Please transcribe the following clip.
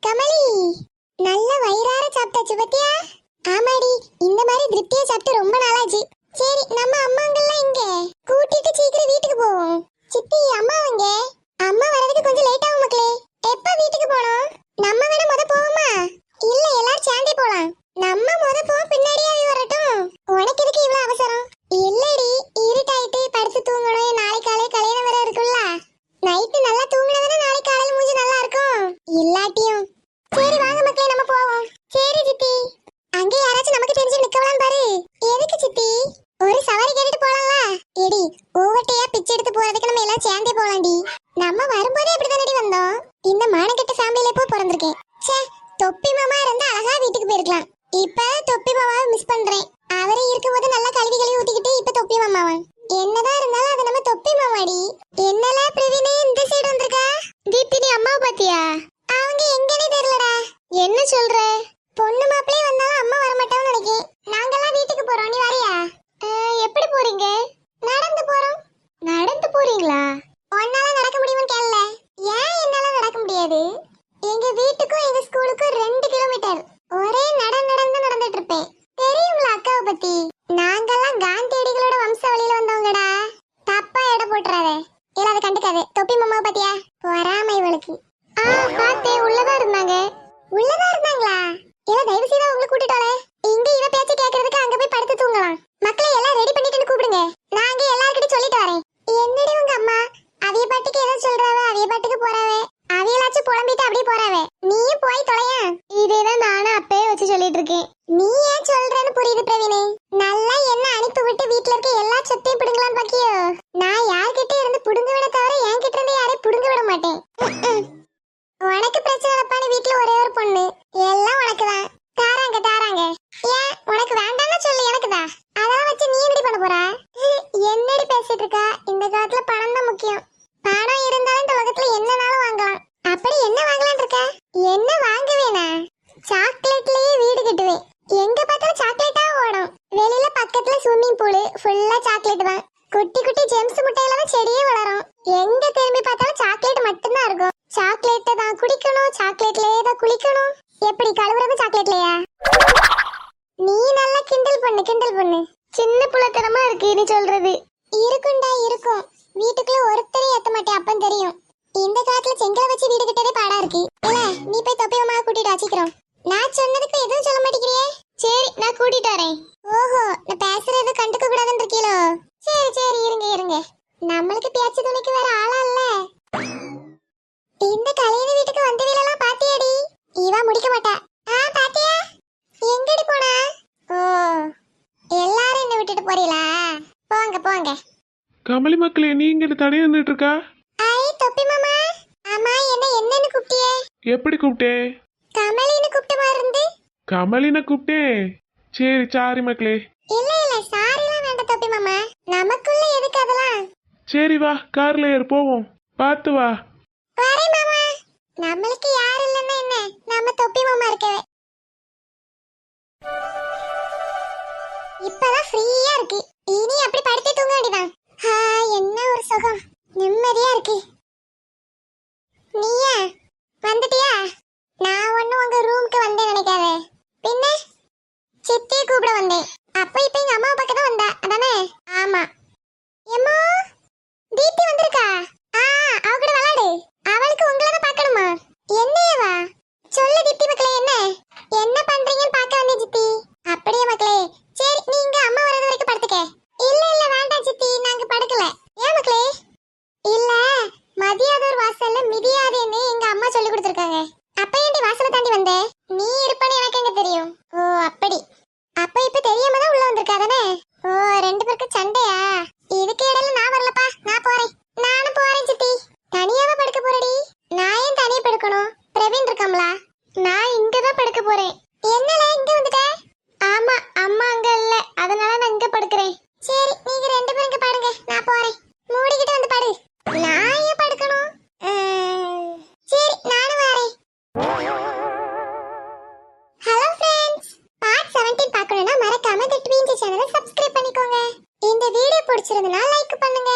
கமலி, நல்ல வயிறார சாப்பிட்டாச்சு பத்தியா? ஆமாடி, இந்த மாதிரி திருப்தியா சாப்பிட்டு ரொம்ப நாளாச்சு. சரி, நம்ம அம்மாங்கெல்லாம் இங்க கூட்டிட்டு சீக்கிரம் வீட்டுக்கு போவோம். சித்தி, அம்மா வாங்க. அம்மா வரதுக்கு கொஞ்சம் லேட் ஆகும் மக்களே. எப்ப வீட்டுக்கு போறோம்? நம்ம வேணா முத போவோமா? இல்ல, எல்லாரும் சேர்ந்தே போலாம். நம்ம முத போவோம், பின்னாடியே அவ வரட்டும். உனக்கு எதுக்கு இவ்வளவு அவசரம்? இல்லடி, இருட்டாயிட்டு படுத்து தூங்கணும். நாளை காலையில கல்யாணம் வேற இருக்குல்ல. நைட்டு நல்லா தூங்கினதானே நாளை காலையில மூஞ்சி நல்லா இருக்கும். இல்லாட்டியும் சரி வாங்க மக்களே, நம்ம போவோம். சரி சித்தி. அங்க யாராச்சும் நமக்கு தெரிஞ்சு நிக்கலாம் பாரு. எதுக்கு சித்தி? ஒரு சவாரி கேட்டுட்டு போலாம்ல. எடி, ஓவட்டையா பிச்சை எடுத்து போறதுக்கு நம்ம எல்லாம் சேர்ந்தே போலாம்டி. நம்ம வரும்போதே அப்படிதானடி வந்தோம். இந்த மானக்கெட்ட ஃபேமிலில போய் பிறந்திருக்கேன். ச்சே, தொப்பி மாமா இருந்தா அழகா வீட்டுக்கு போயிருக்கலாம். இப்ப தொப்பி மாமாவை மிஸ் பண்றேன். அவரே இருக்கும்போது நல்லா கழுவி ஊத்திக்கிட்டு இப்ப தொப்பி மாமாவா? என்னதான் இருந்தாலும் அது நம்ம தொப்பி மாமாடி. என்னல பிரவீனே இந்த சைடு வந்திருக்கா? தீப்தி, நீ அம்மாவை பாத்தியா? அவங்க எங்கனே தெரியலடா. என்ன சொல்ற? பொண்ணு மாப்பிளே வந்தாலும் அம்மா வர மாட்டான்னு நினைக்கிறேன். நாங்கெல்லாம் வீட்டுக்கு போறோம், நீ வரியா? எப்படி போறீங்க? நடந்து போறோம். நடந்து போறீங்களா? உன்னால நடக்க முடியும்னு கேளல. ஏன் என்னால நடக்க முடியாது? எங்க வீட்டுக்கும் எங்க ஸ்கூலுக்கும் 2 கிலோமீட்டர். ஒரே நடந்து நடந்துட்டு இருப்பேன். தெரியுங்களா அக்காவை பத்தி? நாங்கெல்லாம் காந்தியடிகளோட வம்சாவளியில வந்தவங்கடா. தப்பா எடை போட்டுறாதே. இல்ல அதை கண்டுக்காதே. தொப்பி மாமாவை பாத்தியா? பொறாமை இவளுக்கு. பார்த்தேன், உள்ளதான் இருந்தாங்க. உள்ளதான் இருந்தாங்களா? இல்ல தயவு செய்து அவங்களை கூட்டிட்டால. இங்க இவ பேச்ச கேக்குறதுக்கு அங்க போய் படுத்து தூங்கலாம். மக்களை எல்லாம் ரெடி பண்ணிட்டு கூப்பிடுங்க. நாங்க எல்லார்கிட்ட சொல்லிட்டு வரேன். என்னடி உங்க அம்மா அவிய பாட்டுக்கு ஏதோ சொல்றாவ, அவிய பாட்டுக்கு போறாவே. அவியலாச்சும் புலம்பிட்டு அப்படியே போறாவே. நீயும் போய் தொலையா. இதேதான் நானும் அப்பயே வச்சு சொல்லிட்டு இருக்கேன். நீ ஏன் சொல்றேன்னு புரியுது பிரவீனே. நல்லா என்ன அனுப்பி விட்டு வீட்டுல இருக்க எல்லா சொத்தையும் பிடுங்கலான்னு பாக்கியோ? நான் யார்கிட்ட இருந்து புடுங்க விட தவிர என்கிட்ட இருந்து யாரையும் புடுங்க விட மாட்டேன். உனக்கு பிரச்சனை இல்லப்பான்னு வீட்டுல ஒரே ஒரு பொண்ணு. எல்லாம் உனக்குதான். தாராங்க. ஏன் உனக்கு வேண்டாம்னு சொல்லு, எனக்குதான். அதெல்லாம் வச்சு நீ எப்படி பண்ண போற? என்னடி பேசிட்டு இருக்கா? இந்த காலத்துல பணம் தான் முக்கியம். பணம் இருந்தாலும் இந்த உலகத்துல என்னனாலும் வாங்கலாம். அப்படி என்ன வாங்கலான் இருக்க? என்ன வாங்குவேனா? சாக்லேட்லயே வீடு கட்டுவேன். எங்க பார்த்தாலும் சாக்லேட்டா ஓடும். வெளியில பக்கத்துல ஸ்விம்மிங் பூல் ஃபுல்லா சாக்லேட் தான். குட்டி குட்டி ஜெம்ஸ் முட்டையில தான் செடியே வளரும். எங்க திரும்பி பார்த்தாலும் சாக்லேட் மட்டும்தான் இருக்கும். சாக்லேட்டை தான் குடிக்கணும், சாக்லேட்லயே தான் குளிக்கணும். எப்படி கழுவுறது சாக்லேட்லயா? நீ நல்லா கிண்டல் பண்ணு. சின்ன புள்ளத்தனமா இருக்கு நீ சொல்றது. இருக்குண்டா, இருக்கும். வீட்டுக்குள்ள ஒருத்தரையும் ஏத்த மாட்டேன், அப்பன் தெரியும். இந்த காலத்துல செங்கலை வச்சு வீடு கட்டதே பாடா இருக்கு. இல்ல, நீ போய் தொப்பி மாமா கூட்டிட்டு வச்சிக்கிறோம். நான் சொன்னதுக்கு எதுவும் சொல்ல மாட்டேங்கிறியே. சரி, நான் கூட்டிட்டு வரேன். ஓஹோ, நான் பேசுறது கண்டுக்க கூடாதுன்னு இருக்கீங்களோ? சரி, இருங்க. நம்மளுக்கு பேச்சு துணைக்கு வேற ஆளா இல்ல. இந்த கல்யாண வீட்டுக்கு வந்த வீலெல்லாம் பாத்தியாடி? இவா முடிக்க மாட்டா. பாத்தியா? எங்கடி போனா? ஓ, எல்லாரும் என்ன விட்டுட்டு போறீங்களா? போங்க. கமலி மக்களே, நீ இங்க தனியா நின்னுட்டு இருக்கா? ஐ தொப்பி மாமா. ஆமா, என்னன்னு கூப்பிட்டியே? எப்படி கூப்பிட்டேன்? கமலின்னு கூப்பிட்ட மாதிரி இருந்து. கமலின கூப்பிட்டேன். சரி, சாரி மக்களே. இல்ல, சாரிலாம் வேண்டாம் தொப்பி மாமா. நமக்குள்ள எதுக்கு அதெல்லாம்? சரி வா, கார்ல ஏறு போவோம். பார்த்து வா. வரேன் மாமா. நம்மளுக்கு யார் இல்லன்னா என்ன, நம்ம தொப்பி மாமா இருக்கவே. இப்பதான் ஃப்ரீயா இருக்கு. இனி அப்படி படுத்தே தூங்க வேண்டியதான். என்ன ஒரு சுகம், நிம்மதியா இருக்கு. நீயா வந்துட்டியா? நான் ஒன்னும் உங்க ரூமுக்கு வந்தேன் நினைக்காத. பின்ன சித்தியை கூப்பிட வந்தேன். அப்ப இப்ப எங்க அம்மாவை பக்கம் தான் வந்தா அதானே? ஆமா. எம்மோ, தீப்தி வந்திருக்கா? அவ கூட விளையாடு. அவளுக்கு உங்களை தான் பார்க்கணுமா? என்னையவா? சொல்லு தீப்தி மக்களே, என்ன பண்றீங்கன்னு பார்க்க வந்தேன் சித்தி. அப்படியே மக்களே. சரி, நீங்க அம்மா வரது வரைக்கும் படுத்துக்க. இல்ல வேண்டாம் சித்தி, நாங்க படுக்கல. ஏன் மக்களே? இல்ல, மதியாதோர் வாசல்ல மிதியாதேன்னு எங்க அம்மா சொல்லி கொடுத்துருக்காங்க. அப்ப ஏன்டி வாசலை தாண்டி வந்தே? நீ இருப்பன்னு எனக்கு எங்க தெரியும்? ஓ அப்படி. அப்ப இப்ப தெரியாம தான் உள்ள வந்திருக்காதானே? ஓ, 2 பேருக்கு சண்டையா? இதுக்கு இடையில நான் வரலப்பா, நான் போறேன். நானும் போறேன் சித்தி. தனியாவா படுக்க போறடி? நான் ஏன் தனியா படுக்கணும்? பிரவீன் இருக்காம்ல. நான் இங்கதான் படுக்க போறேன். என்னல இங்க வந்துட்ட? ஆமா, அம்மா அங்க இல்ல, அதனால நான் இங்க படுக்கிறேன். சரி, நீங்க 2 பேரும் இங்க படுங்க, நான் போறேன். மூடிக்கிட்டு வந்து படு. நான் ஏன் படுக்கணும்? சரி, நானும் வரேன். ஹலோ ஃப்ரெண்ட்ஸ், பார்ட் 17 பார்க்கணும்னா மறக்காம தி ட்வீன்ஸ் சேனலை சப்ஸ்கிரைப் பண்ணிக்கோங்க. இந்த வீடியோ பிடிச்சிருந்தா லைக் பண்ணுங்க.